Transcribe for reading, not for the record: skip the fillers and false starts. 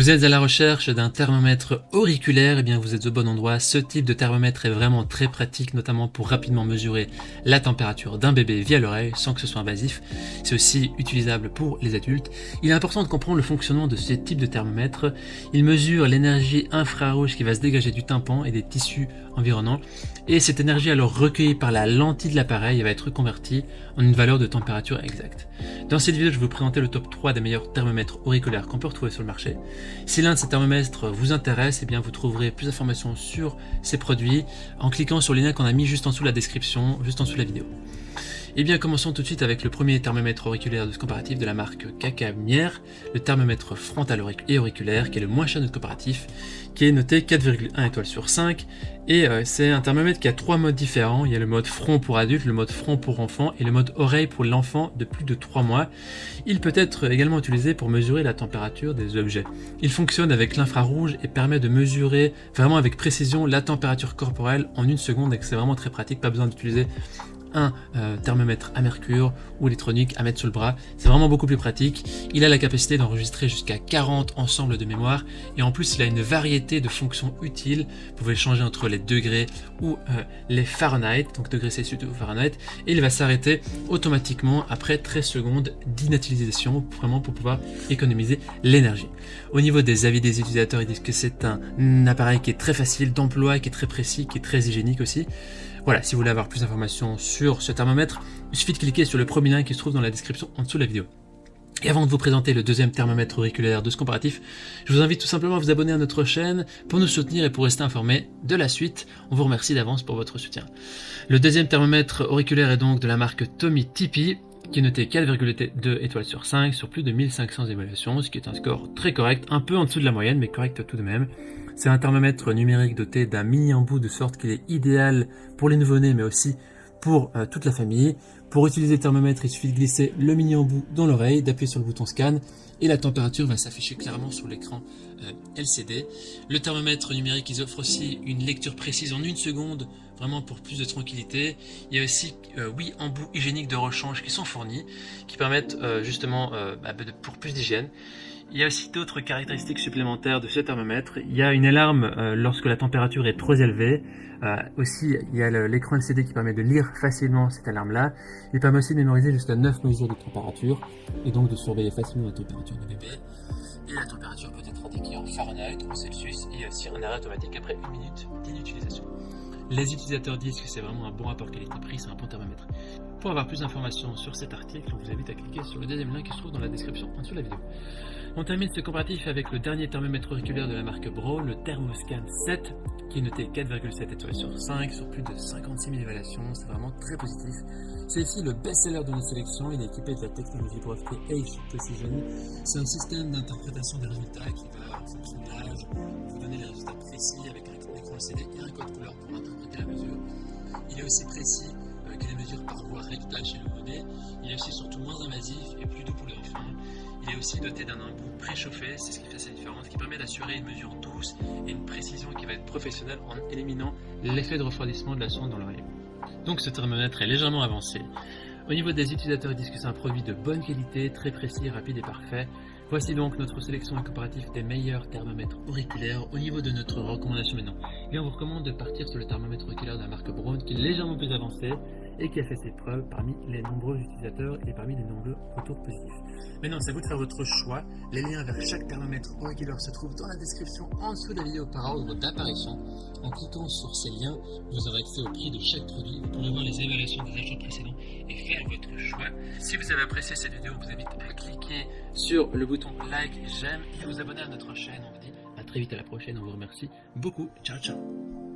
Vous êtes à la recherche d'un thermomètre auriculaire, et bien vous êtes au bon endroit. Ce type de thermomètre est vraiment très pratique, notamment pour rapidement mesurer la température d'un bébé via l'oreille sans que ce soit invasif. C'est aussi utilisable pour les adultes. Il est important de comprendre le fonctionnement de ce type de thermomètre. Il mesure l'énergie infrarouge qui va se dégager du tympan et des tissus environnants. Et cette énergie alors recueillie par la lentille de l'appareil va être convertie en une valeur de température exacte. Dans cette vidéo, je vais vous présenter le top 3 des meilleurs thermomètres auriculaires qu'on peut retrouver sur le marché. Si l'un de ces thermomètres vous intéresse, eh bien vous trouverez plus d'informations sur ces produits en cliquant sur les liens qu'on a mis juste en dessous de la description, juste en dessous de la vidéo. Et bien commençons tout de suite avec le premier thermomètre auriculaire de ce comparatif de la marque Cacamière, le thermomètre frontal et auriculaire qui est le moins cher de ce comparatif, qui est noté 4,1 étoiles sur 5 et c'est un thermomètre qui a 3 modes différents. Il y a le mode front pour adulte, le mode front pour enfant et le mode oreille pour l'enfant de plus de 3 mois. Il peut être également utilisé pour mesurer la température des objets. Il fonctionne avec l'infrarouge et permet de mesurer vraiment avec précision la température corporelle en 1 seconde et c'est vraiment très pratique, pas besoin d'utiliser un thermomètre à mercure ou électronique à mettre sous le bras. C'est vraiment beaucoup plus pratique. Il a la capacité d'enregistrer jusqu'à 40 ensembles de mémoire et en plus il a une variété de fonctions utiles. Vous pouvez changer entre les degrés ou les Fahrenheit, donc degrés Celsius ou Fahrenheit, et il va s'arrêter automatiquement après 13 secondes d'inutilisation, vraiment pour pouvoir économiser l'énergie. Au niveau des avis des utilisateurs, ils disent que c'est un appareil qui est très facile d'emploi, qui est très précis, qui est très hygiénique aussi. Voilà, si vous voulez avoir plus d'informations sur ce thermomètre, il suffit de cliquer sur le premier lien qui se trouve dans la description en dessous de la vidéo. Et avant de vous présenter le deuxième thermomètre auriculaire de ce comparatif, je vous invite tout simplement à vous abonner à notre chaîne pour nous soutenir et pour rester informé de la suite. On vous remercie d'avance pour votre soutien. Le deuxième thermomètre auriculaire est donc de la marque Tomy Tipeee, qui est noté 4,2 étoiles sur 5 sur plus de 1500 évaluations, ce qui est un score très correct, un peu en dessous de la moyenne, mais correct tout de même. C'est un thermomètre numérique doté d'un mini embout de sorte qu'il est idéal pour les nouveau-nés, mais aussi pour toute la famille. Pour utiliser le thermomètre, il suffit de glisser le mini embout dans l'oreille, d'appuyer sur le bouton scan, et la température va s'afficher clairement sur l'écran LCD. Le thermomètre numérique, il offre aussi une lecture précise en 1 seconde, vraiment pour plus de tranquillité. Il y a aussi 8 embouts hygiéniques de rechange qui sont fournis, qui permettent justement pour plus d'hygiène. Il y a aussi d'autres caractéristiques supplémentaires de ce thermomètre. Il y a une alarme lorsque la température est trop élevée. Aussi, il y a l'écran LCD qui permet de lire facilement cette alarme-là. Il permet aussi de mémoriser jusqu'à 9 mesures de température et donc de surveiller facilement la température du bébé. Et la température peut être indiquée en Fahrenheit ou en Celsius et aussi un arrêt automatique après 1 minute d'inutilisation. Les utilisateurs disent que c'est vraiment un bon rapport qualité-prix, c'est un bon thermomètre. Pour avoir plus d'informations sur cet article, on vous invite à cliquer sur le deuxième lien qui se trouve dans la description en dessous de la vidéo. On termine ce comparatif avec le dernier thermomètre auriculaire de la marque Braun, le Thermoscan 7, qui est noté 4,7 étoiles sur 5 sur plus de 56 000 évaluations. C'est vraiment très positif. C'est ici le best-seller de notre sélection. Il est équipé de la technologie brevetée Age Precision. C'est un système d'interprétation des résultats qui va, en fonction de l'âge, vous donner les résultats précis avec un écran LCD et un code couleur pour interpréter la mesure. Il est aussi précis que les mesures par voie rectale chez le nouveau-né. Il est aussi surtout moins invasif et plus doux pour les enfants. Il est aussi doté d'un embout préchauffé, c'est ce qui fait sa différence, qui permet d'assurer une mesure douce et une précision qui va être professionnelle en éliminant l'effet de refroidissement de la sonde dans l'oreille. Donc ce thermomètre est légèrement avancé. Au niveau des utilisateurs, ils disent que c'est un produit de bonne qualité, très précis, rapide et parfait. Voici donc notre sélection et comparatif des meilleurs thermomètres auriculaires. Au niveau de notre recommandation maintenant, on vous recommande de partir sur le thermomètre auriculaire de la marque Braun qui est légèrement plus avancé et qui a fait ses preuves parmi les nombreux utilisateurs et parmi les nombreux retours positifs. Maintenant, c'est à vous de faire votre choix. Les liens vers chaque thermomètre auriculaire se trouvent dans la description en dessous de la vidéo par ordre d'apparition. En cliquant sur ces liens, vous aurez accès au prix de chaque produit. Vous pourrez voir les évaluations des achats précédents et faire votre choix. Si vous avez apprécié cette vidéo, on vous invite à cliquer sur le bouton like, j'aime et vous abonner à notre chaîne. On vous dit à très vite à la prochaine. On vous remercie beaucoup. Ciao, ciao.